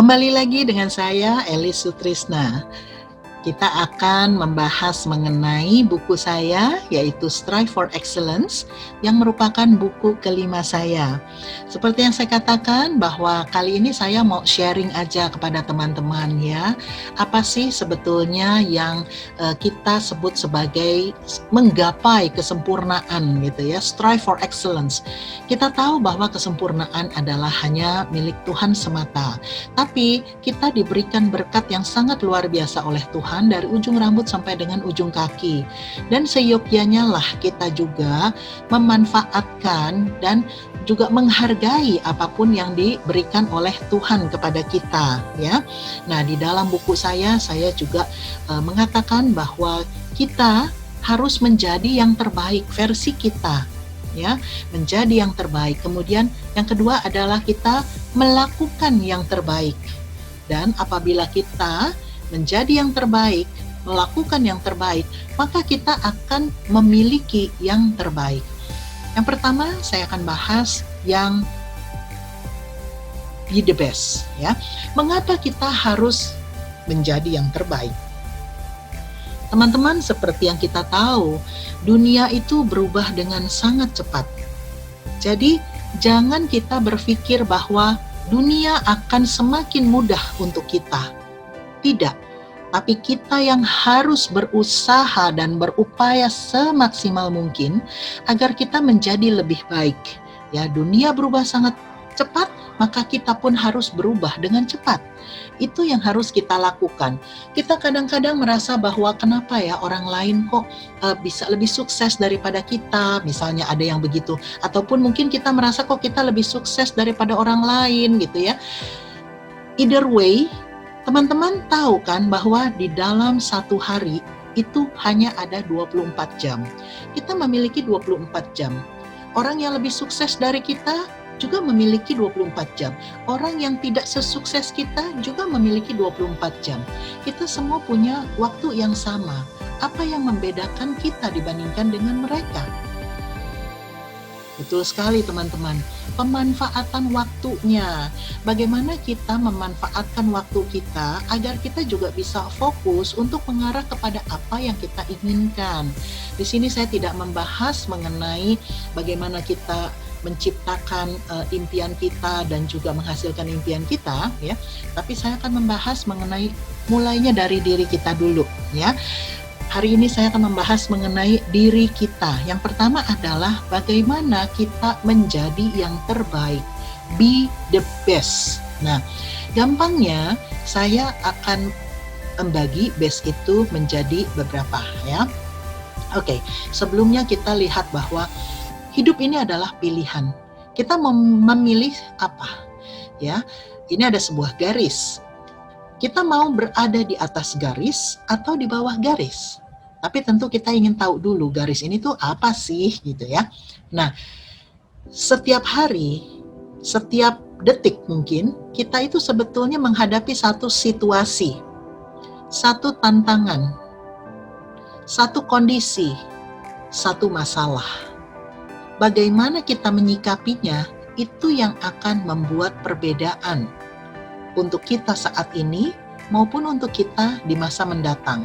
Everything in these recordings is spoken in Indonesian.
Kembali lagi dengan saya, Elis Sutrisna. Kita akan membahas mengenai buku saya, yaitu Strive for Excellence, yang merupakan buku kelima saya. Seperti yang saya katakan, bahwa kali ini saya mau sharing aja kepada teman-teman ya. Apa sih sebetulnya yang kita sebut sebagai menggapai kesempurnaan gitu ya, Strive for Excellence. Kita tahu bahwa kesempurnaan adalah hanya milik Tuhan semata. Tapi kita diberikan berkat yang sangat luar biasa oleh Tuhan, dari ujung rambut sampai dengan ujung kaki. Dan seyogyanya lah kita juga memanfaatkan dan juga menghargai apapun yang diberikan oleh Tuhan kepada kita ya. Nah, di dalam buku saya juga mengatakan bahwa kita harus menjadi yang terbaik versi kita ya, menjadi yang terbaik. Kemudian yang kedua adalah kita melakukan yang terbaik. Dan apabila kita menjadi yang terbaik, melakukan yang terbaik, maka kita akan memiliki yang terbaik. Yang pertama, saya akan bahas yang be the best ya. Mengapa kita harus menjadi yang terbaik? Teman-teman, seperti yang kita tahu, dunia itu berubah dengan sangat cepat. Jadi, jangan kita berpikir bahwa dunia akan semakin mudah untuk kita. Tidak, tapi kita yang harus berusaha dan berupaya semaksimal mungkin agar kita menjadi lebih baik. Ya, dunia berubah sangat cepat, maka kita pun harus berubah dengan cepat. Itu yang harus kita lakukan. Kita kadang-kadang merasa bahwa kenapa ya orang lain kok bisa lebih sukses daripada kita, misalnya ada yang begitu. Ataupun mungkin kita merasa kok kita lebih sukses daripada orang lain gitu ya. Either way, teman-teman tahu kan bahwa di dalam satu hari itu hanya ada 24 jam. Kita memiliki 24 jam. Orang yang lebih sukses dari kita juga memiliki 24 jam. Orang yang tidak sesukses kita juga memiliki 24 jam. Kita semua punya waktu yang sama. Apa yang membedakan kita dibandingkan dengan mereka? Betul sekali teman-teman, pemanfaatan waktunya. Bagaimana kita memanfaatkan waktu kita agar kita juga bisa fokus untuk mengarah kepada apa yang kita inginkan. Di sini saya tidak membahas mengenai bagaimana kita menciptakan impian kita dan juga menghasilkan impian kita ya. Tapi saya akan membahas mengenai mulainya dari diri kita dulu ya. Hari ini saya akan membahas mengenai diri kita. Yang pertama adalah bagaimana kita menjadi yang terbaik. Be the best. Nah, gampangnya saya akan membagi best itu menjadi beberapa ya. Oke, sebelumnya kita lihat bahwa hidup ini adalah pilihan. Kita memilih apa? Ya, ini ada sebuah garis. Kita mau berada di atas garis atau di bawah garis. Tapi tentu kita ingin tahu dulu garis ini tuh apa sih gitu ya. Nah, setiap hari, setiap detik mungkin, kita itu sebetulnya menghadapi satu situasi, satu tantangan, satu kondisi, satu masalah. Bagaimana kita menyikapinya, itu yang akan membuat perbedaan untuk kita saat ini maupun untuk kita di masa mendatang.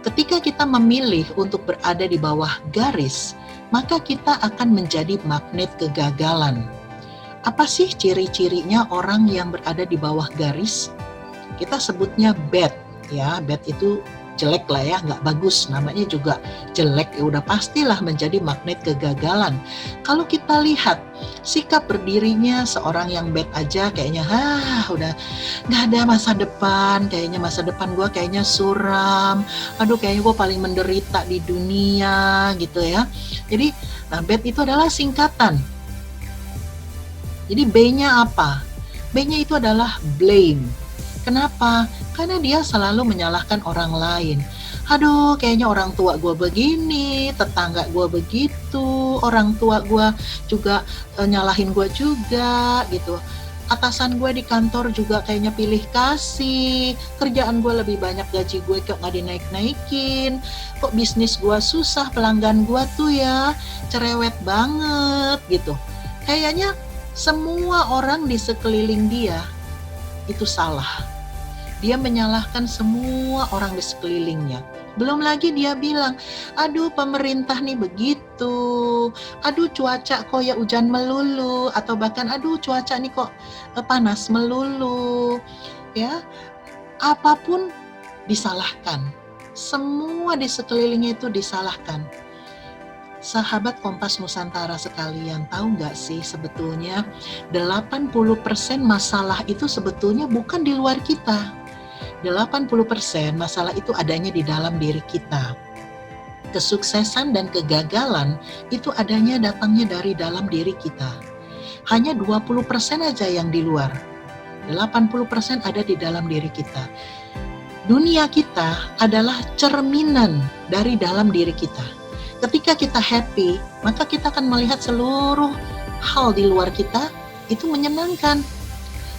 Ketika kita memilih untuk berada di bawah garis, maka kita akan menjadi magnet kegagalan. Apa sih ciri-cirinya orang yang berada di bawah garis? Kita sebutnya bad, ya. Bad itu jelek lah ya, nggak bagus, namanya juga jelek, ya udah pastilah menjadi magnet kegagalan. Kalau kita lihat sikap berdirinya seorang yang bad aja kayaknya udah nggak ada masa depan, kayaknya masa depan gue kayaknya suram, aduh kayaknya gue paling menderita di dunia gitu ya. Jadi bad itu adalah singkatan. Jadi B-nya apa? B-nya itu adalah blame. Kenapa? Karena dia selalu menyalahkan orang lain. Aduh, kayaknya orang tua gue begini, tetangga gue begitu, orang tua gue juga nyalahin gue juga gitu. Atasan gue di kantor juga kayaknya pilih kasih, kerjaan gue lebih banyak, gaji gue kok nggak dinaik-naikin, kok bisnis gue susah, pelanggan gue tuh ya cerewet banget gitu. Kayaknya semua orang di sekeliling dia itu salah. Dia menyalahkan semua orang di sekelilingnya. Belum lagi dia bilang, aduh pemerintah nih begitu, aduh cuaca kok ya hujan melulu, atau bahkan aduh cuaca nih kok panas melulu. Ya, apapun disalahkan. Semua di sekelilingnya itu disalahkan. Sahabat Kompas Nusantara sekalian, tahu nggak sih sebetulnya 80% masalah itu sebetulnya bukan di luar kita. 80% masalah itu adanya di dalam diri kita. Kesuksesan dan kegagalan itu datangnya dari dalam diri kita. Hanya 20% aja yang di luar. 80% ada di dalam diri kita. Dunia kita adalah cerminan dari dalam diri kita. Ketika kita happy, maka kita akan melihat seluruh hal di luar kita itu menyenangkan.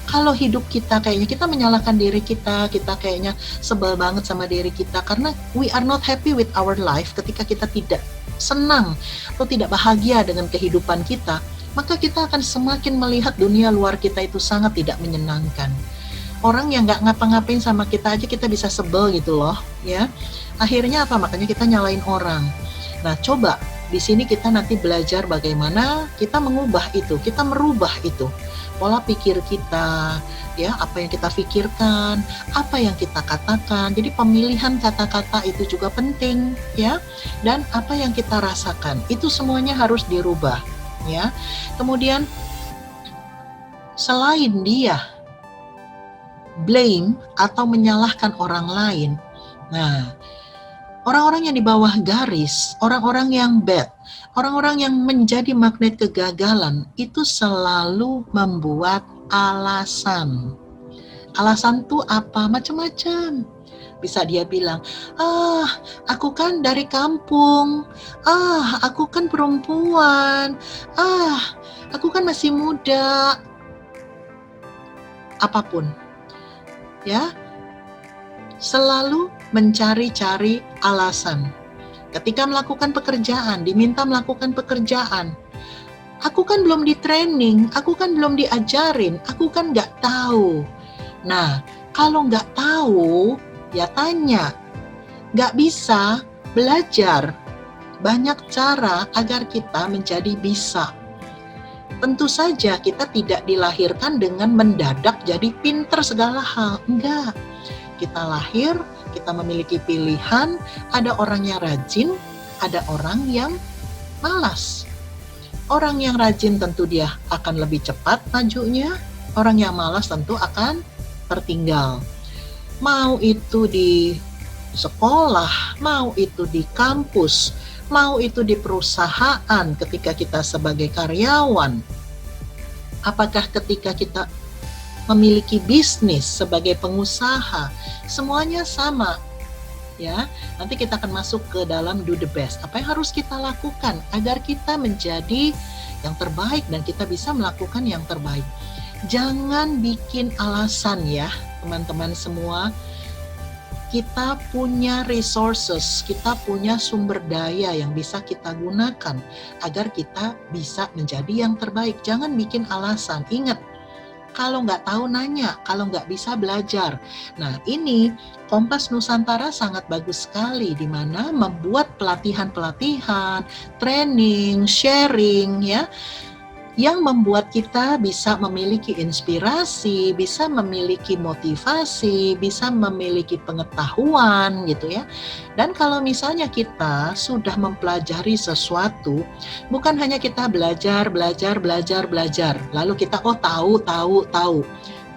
Kalau hidup kita kayaknya kita menyalahkan diri kita kayaknya sebel banget sama diri kita karena we are not happy with our life, ketika kita tidak senang atau tidak bahagia dengan kehidupan kita, maka kita akan semakin melihat dunia luar kita itu sangat tidak menyenangkan. Orang yang nggak ngapa-ngapain sama kita aja kita bisa sebel gitu loh, ya. Akhirnya apa? Makanya kita nyalain orang. Nah, coba di sini kita nanti belajar bagaimana kita mengubah itu, kita merubah itu. Pola pikir kita, ya, apa yang kita pikirkan, apa yang kita katakan. Jadi pemilihan kata-kata itu juga penting, ya. Dan apa yang kita rasakan, itu semuanya harus dirubah, ya. Kemudian selain dia blame atau menyalahkan orang lain, nah, orang-orang yang di bawah garis, orang-orang yang bad, orang-orang yang menjadi magnet kegagalan itu selalu membuat alasan. Alasan tuh apa? Macam-macam. Bisa dia bilang, aku kan dari kampung, aku kan perempuan, aku kan masih muda. Apapun. Ya, selalu mencari-cari alasan. Ketika melakukan pekerjaan, diminta melakukan pekerjaan. Aku kan belum di training, aku kan belum diajarin, aku kan nggak tahu. Nah, kalau nggak tahu, ya tanya. Nggak bisa, belajar. Banyak cara agar kita menjadi bisa. Tentu saja kita tidak dilahirkan dengan mendadak jadi pinter segala hal. Enggak. Kita lahir, kita memiliki pilihan, ada orang yang rajin, ada orang yang malas. Orang yang rajin tentu dia akan lebih cepat majunya, orang yang malas tentu akan tertinggal. Mau itu di sekolah, mau itu di kampus, mau itu di perusahaan ketika kita sebagai karyawan. Apakah ketika kita memiliki bisnis sebagai pengusaha, semuanya sama, ya. Nanti kita akan masuk ke dalam do the best. Apa yang harus kita lakukan agar kita menjadi yang terbaik dan kita bisa melakukan yang terbaik. Jangan bikin alasan ya, teman-teman semua. Kita punya resources, kita punya sumber daya yang bisa kita gunakan agar kita bisa menjadi yang terbaik. Jangan bikin alasan. Ingat, kalau nggak tahu nanya, kalau nggak bisa belajar. Nah, ini Kompas Nusantara sangat bagus sekali di mana membuat pelatihan-pelatihan, training, sharing, ya, yang membuat kita bisa memiliki inspirasi, bisa memiliki motivasi, bisa memiliki pengetahuan gitu ya. Dan kalau misalnya kita sudah mempelajari sesuatu, bukan hanya kita belajar, lalu kita tahu.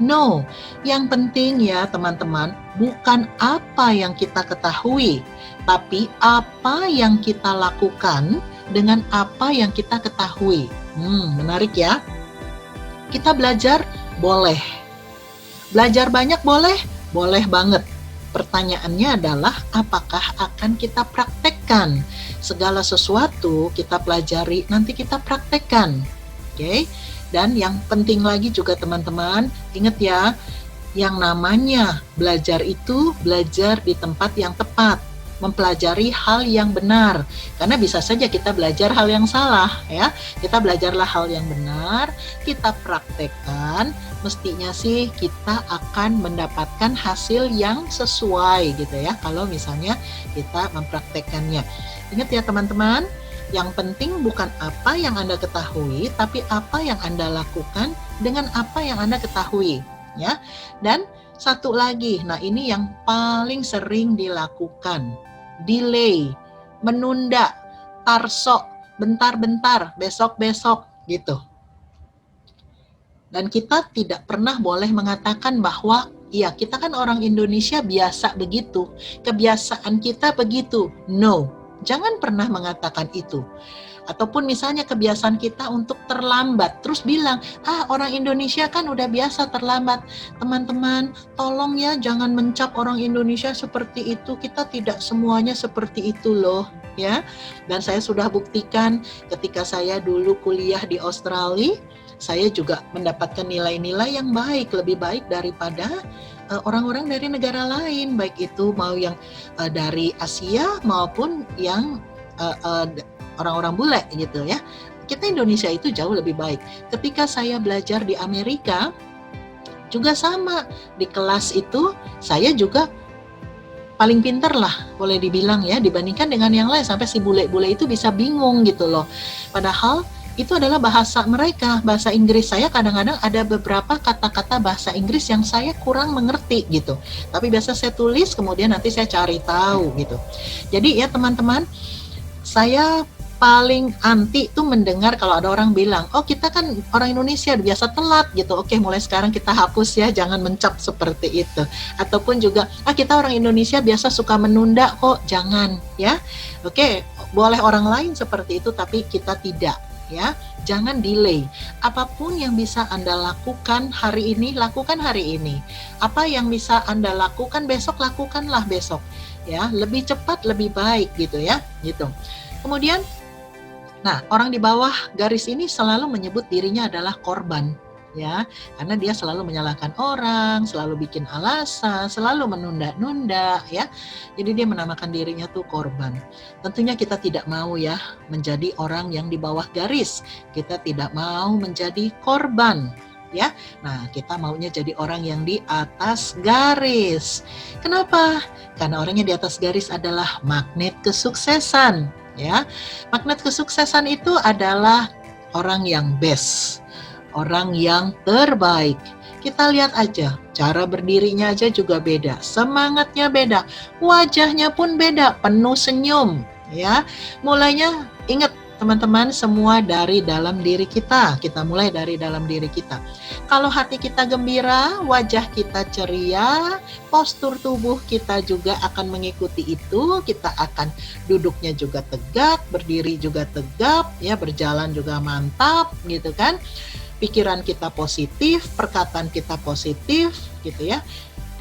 No, yang penting ya teman-teman, bukan apa yang kita ketahui, tapi apa yang kita lakukan dengan apa yang kita ketahui. Menarik ya. Kita belajar boleh. Belajar banyak boleh? Boleh banget. Pertanyaannya adalah apakah akan kita praktekkan? Segala sesuatu kita pelajari, nanti kita praktekkan. Oke? Dan yang penting lagi juga teman-teman, ingat ya, yang namanya belajar itu belajar di tempat yang tepat. mempelajari hal yang benar. Karena bisa saja kita belajar hal yang salah, ya. Kita belajarlah hal yang benar, kita praktekkan, mestinya sih kita akan mendapatkan hasil yang sesuai gitu ya, kalau misalnya kita mempraktekkannya. Ingat ya teman-teman, yang penting bukan apa yang Anda ketahui, tapi apa yang Anda lakukan dengan apa yang Anda ketahui, ya. Dan satu lagi, nah ini yang paling sering dilakukan, delay, menunda, tarsok, bentar-bentar, besok-besok gitu. Dan kita tidak pernah boleh mengatakan bahwa ya kita kan orang Indonesia biasa begitu, kebiasaan kita begitu. No. Jangan pernah mengatakan itu. Ataupun misalnya kebiasaan kita untuk terlambat, terus bilang, orang Indonesia kan udah biasa terlambat. Teman-teman, tolong ya jangan mencap orang Indonesia seperti itu, kita tidak semuanya seperti itu loh. Ya, dan saya sudah buktikan ketika saya dulu kuliah di Australia, saya juga mendapatkan nilai-nilai yang baik, lebih baik daripada orang-orang dari negara lain, baik itu mau yang dari Asia maupun yang orang-orang bule gitu ya. Kita Indonesia itu jauh lebih baik. Ketika saya belajar di Amerika juga sama, di kelas itu saya juga paling pinter lah boleh dibilang ya, dibandingkan dengan yang lain, sampai si bule-bule itu bisa bingung gitu loh. Padahal itu adalah bahasa mereka, bahasa Inggris. Saya kadang-kadang ada beberapa kata-kata bahasa Inggris yang saya kurang mengerti gitu. Tapi biasa saya tulis, kemudian nanti saya cari tahu gitu. Jadi ya teman-teman, saya paling anti tuh mendengar kalau ada orang bilang, oh kita kan orang Indonesia biasa telat gitu. Oke, mulai sekarang kita hapus ya, jangan mencap seperti itu. Ataupun juga, kita orang Indonesia biasa suka menunda kok, jangan ya. Oke, boleh orang lain seperti itu, tapi kita tidak. Ya, jangan delay. Apapun yang bisa Anda lakukan hari ini, lakukan hari ini. Apa yang bisa Anda lakukan besok, lakukanlah besok. Ya, lebih cepat lebih baik gitu ya, gitu. Kemudian, nah, orang di bawah garis ini selalu menyebut dirinya adalah korban. Ya, karena dia selalu menyalahkan orang, selalu bikin alasan, selalu menunda-nunda ya. Jadi dia menamakan dirinya tuh korban. Tentunya kita tidak mau ya menjadi orang yang di bawah garis. Kita tidak mau menjadi korban ya. Nah, kita maunya jadi orang yang di atas garis. Kenapa? Karena orang yang di atas garis adalah magnet kesuksesan ya. Magnet kesuksesan itu adalah orang yang best, orang yang terbaik. Kita lihat aja, cara berdirinya aja juga beda, semangatnya beda, wajahnya pun beda, penuh senyum, ya. Mulainya, ingat teman-teman, semua dari dalam diri kita. Kita mulai dari dalam diri kita. Kalau hati kita gembira, wajah kita ceria, postur tubuh kita juga akan mengikuti itu. Kita akan duduknya juga tegak, berdiri juga tegap, ya, berjalan juga mantap, gitu kan. Pikiran kita positif, perkataan kita positif, gitu ya.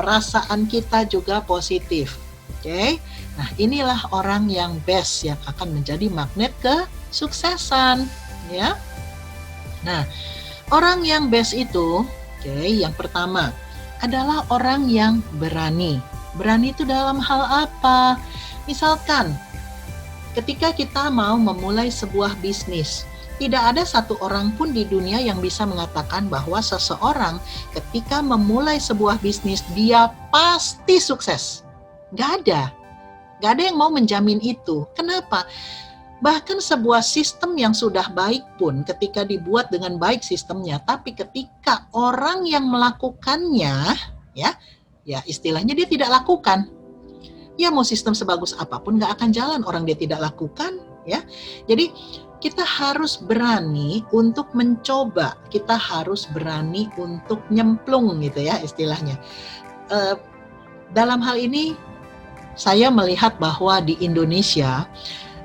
Perasaan kita juga positif. Oke. Nah, inilah orang yang best yang akan menjadi magnet kesuksesan, ya. Nah, orang yang best itu, yang pertama adalah orang yang berani. Berani itu dalam hal apa? Misalkan ketika kita mau memulai sebuah bisnis, tidak ada satu orang pun di dunia yang bisa mengatakan bahwa seseorang ketika memulai sebuah bisnis, dia pasti sukses. Gak ada yang mau menjamin itu. Kenapa? Bahkan sebuah sistem yang sudah baik pun ketika dibuat dengan baik sistemnya, tapi ketika orang yang melakukannya, ya istilahnya dia tidak lakukan. Ya mau sistem sebagus apapun gak akan jalan orang dia tidak lakukan, ya. Jadi kita harus berani untuk mencoba, kita harus berani untuk nyemplung gitu ya istilahnya. Dalam hal ini saya melihat bahwa di Indonesia,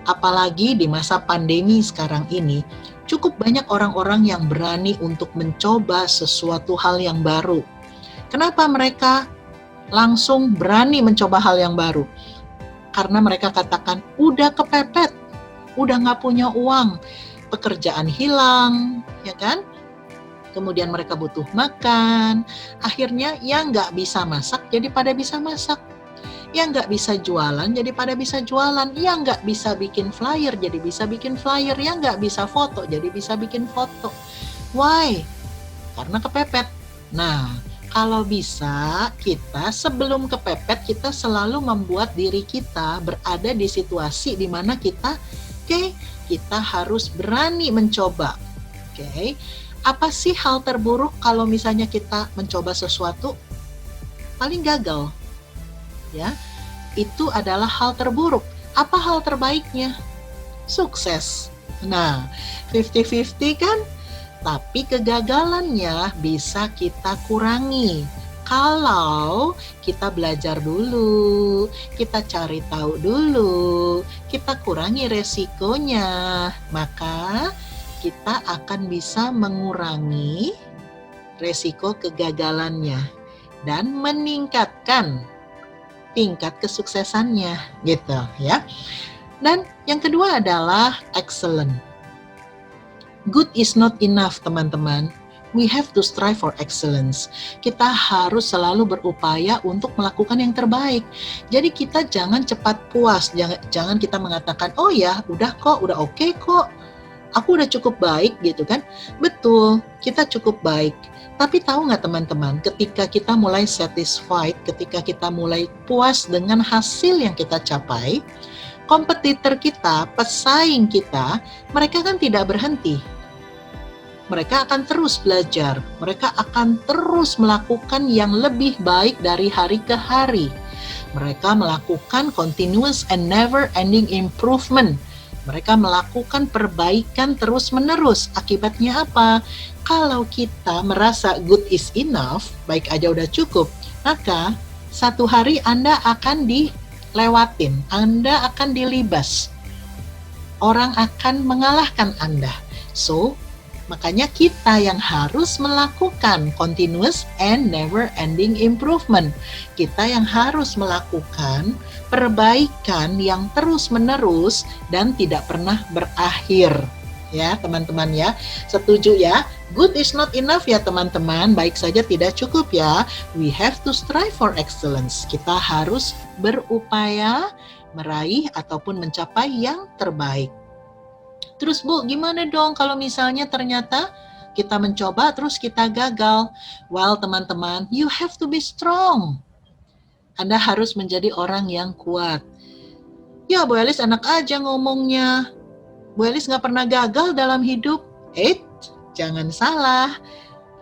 apalagi di masa pandemi sekarang ini, cukup banyak orang-orang yang berani untuk mencoba sesuatu hal yang baru. Kenapa mereka langsung berani mencoba hal yang baru? Karena mereka katakan, udah kepepet, udah nggak punya uang, pekerjaan hilang, ya kan? Kemudian mereka butuh makan, akhirnya ya nggak bisa masak, jadi pada bisa masak. Yang nggak bisa jualan jadi pada bisa jualan, yang nggak bisa bikin flyer jadi bisa bikin flyer, yang nggak bisa foto jadi bisa bikin foto. Why? Karena kepepet. Nah, kalau bisa kita sebelum kepepet kita selalu membuat diri kita berada di situasi di mana kita kita harus berani mencoba. Apa sih hal terburuk kalau misalnya kita mencoba sesuatu? Paling gagal. Ya, itu adalah hal terburuk. Apa hal terbaiknya? Sukses. Nah, 50-50 kan? Tapi kegagalannya bisa kita kurangi. Kalau kita belajar dulu, kita cari tahu dulu, kita kurangi resikonya, maka kita akan bisa mengurangi resiko kegagalannya dan meningkatkan tingkat kesuksesannya gitu ya. Dan yang kedua adalah excellent. Good is not enough, teman-teman. We have to strive for excellence. Kita harus selalu berupaya untuk melakukan yang terbaik. Jadi kita jangan cepat puas, jangan kita mengatakan, oh ya udah kok, udah oke kok, aku udah cukup baik gitu kan. Betul, kita cukup baik. Tapi tahu nggak teman-teman, ketika kita mulai satisfied, ketika kita mulai puas dengan hasil yang kita capai, kompetitor kita, pesaing kita, mereka kan tidak berhenti. Mereka akan terus belajar, mereka akan terus melakukan yang lebih baik dari hari ke hari. Mereka melakukan continuous and never-ending improvement. Mereka melakukan perbaikan terus-menerus. Akibatnya apa? Kalau kita merasa good is enough, baik aja udah cukup, maka satu hari Anda akan dilewatin, Anda akan dilibas. Orang akan mengalahkan Anda. So, makanya kita yang harus melakukan continuous and never-ending improvement. Kita yang harus melakukan perbaikan yang terus-menerus dan tidak pernah berakhir. Ya, teman-teman ya. Setuju ya? Good is not enough ya, teman-teman. Baik saja tidak cukup ya. We have to strive for excellence. Kita harus berupaya meraih ataupun mencapai yang terbaik. Terus Bu, gimana dong kalau misalnya ternyata kita mencoba terus kita gagal? Well, teman-teman, you have to be strong. Anda harus menjadi orang yang kuat. Ya, Bu Elis enak aja ngomongnya. Bu Elis nggak pernah gagal dalam hidup. Jangan salah.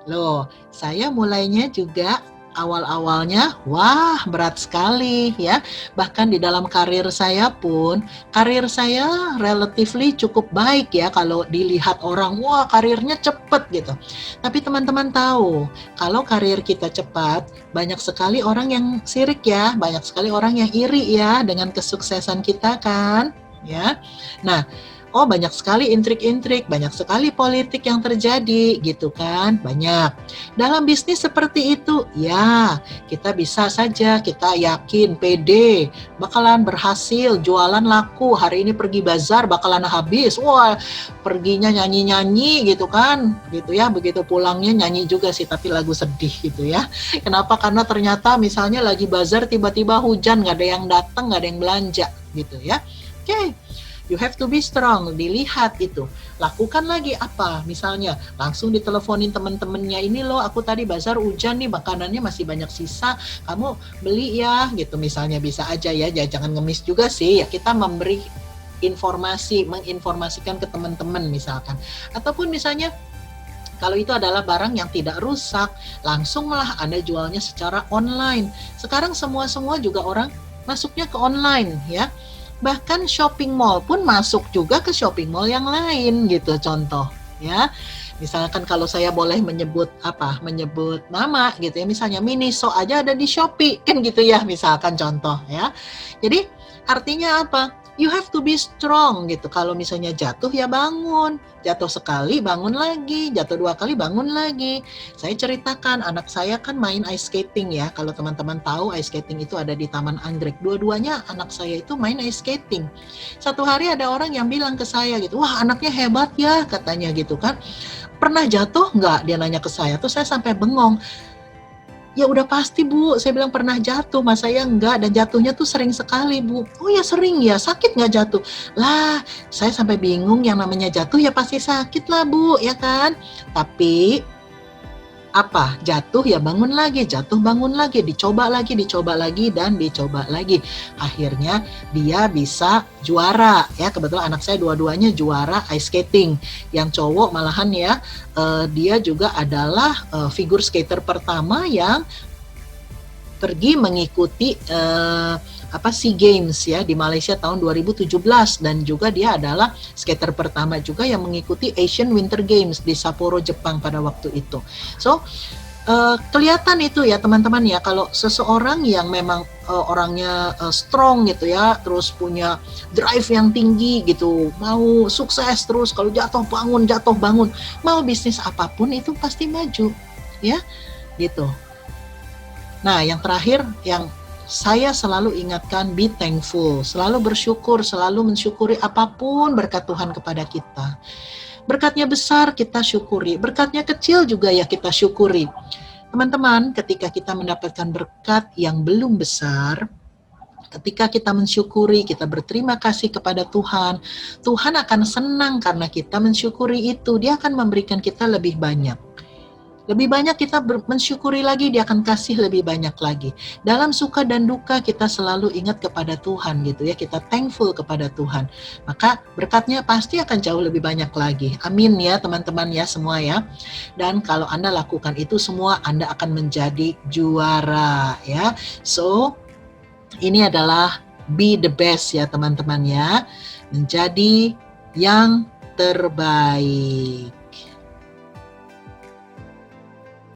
Loh, saya mulainya juga awal-awalnya, wah berat sekali ya. Bahkan di dalam karir saya pun, karir saya relatively cukup baik ya kalau dilihat orang, wah karirnya cepet gitu. Tapi teman-teman tahu, kalau karir kita cepat, banyak sekali orang yang sirik ya, banyak sekali orang yang iri ya dengan kesuksesan kita kan, ya. Nah, oh banyak sekali intrik-intrik, banyak sekali politik yang terjadi gitu kan, banyak. Dalam bisnis seperti itu, ya kita bisa saja, kita yakin, pede, bakalan berhasil, jualan laku, hari ini pergi bazar bakalan habis, wah perginya nyanyi-nyanyi gitu kan, gitu ya, begitu pulangnya nyanyi juga sih, tapi lagu sedih gitu ya. Kenapa? Karena ternyata misalnya lagi bazar tiba-tiba hujan, nggak ada yang datang, nggak ada yang belanja gitu ya. Oke. You have to be strong, dilihat itu. Lakukan lagi apa? Misalnya, langsung diteleponin teman-temannya, ini loh aku tadi bazar hujan nih, makanannya masih banyak sisa, kamu beli ya, gitu misalnya bisa aja ya, jangan ngemis juga sih, ya kita memberi informasi, menginformasikan ke teman-teman misalkan. Ataupun misalnya, kalau itu adalah barang yang tidak rusak, langsunglah Anda jualnya secara online. Sekarang semua juga orang masuknya ke online ya. Bahkan shopping mall pun masuk juga ke shopping mall yang lain gitu, contoh ya. Misalkan kalau saya boleh menyebut nama gitu ya, misalnya Miniso aja ada di Shopee kan gitu ya, misalkan contoh ya. Jadi artinya apa? You have to be strong gitu. Kalau misalnya jatuh ya bangun, jatuh sekali bangun lagi, jatuh 2 kali bangun lagi. Saya ceritakan anak saya kan main ice skating ya. Kalau teman-teman tahu ice skating itu ada di Taman Anggrek. Dua-duanya anak saya itu main ice skating. Satu hari ada orang yang bilang ke saya gitu, wah anaknya hebat ya katanya gitu kan. Pernah jatuh nggak? Dia nanya ke saya. Terus saya sampai bengong. Ya udah pasti Bu, saya bilang pernah jatuh, mas saya enggak, dan jatuhnya tuh sering sekali Bu. Oh ya sering ya, sakit nggak jatuh? Lah, saya sampai bingung, yang namanya jatuh ya pasti sakit lah Bu, ya kan? Tapi apa? Jatuh ya bangun lagi, jatuh bangun lagi, dicoba lagi, dan dicoba lagi. Akhirnya dia bisa juara ya. Kebetulan anak saya dua-duanya juara ice skating. Yang cowok malahan ya, dia juga adalah figure skater pertama yang pergi mengikuti SEA Games ya di Malaysia tahun 2017, dan juga dia adalah skater pertama juga yang mengikuti Asian Winter Games di Sapporo, Jepang pada waktu itu. So kelihatan itu ya teman-teman ya, kalau seseorang yang memang orangnya strong gitu ya, terus punya drive yang tinggi gitu, mau sukses terus, kalau jatuh bangun, mau bisnis apapun itu pasti maju ya gitu. Nah, yang terakhir yang saya selalu ingatkan, be thankful, selalu bersyukur, selalu mensyukuri apapun berkat Tuhan kepada kita. Berkatnya besar kita syukuri, berkatnya kecil juga ya kita syukuri. Teman-teman, ketika kita mendapatkan berkat yang belum besar, ketika kita mensyukuri, kita berterima kasih kepada Tuhan, Tuhan akan senang karena kita mensyukuri itu. Dia akan memberikan kita lebih banyak. Lebih banyak kita mensyukuri lagi, dia akan kasih lebih banyak lagi. Dalam suka dan duka kita selalu ingat kepada Tuhan gitu ya, kita thankful kepada Tuhan. Maka berkatnya pasti akan jauh lebih banyak lagi. Amin ya teman-teman ya semua ya. Dan kalau Anda lakukan itu semua, Anda akan menjadi juara ya. So, ini adalah be the best ya teman-teman ya. Menjadi yang terbaik.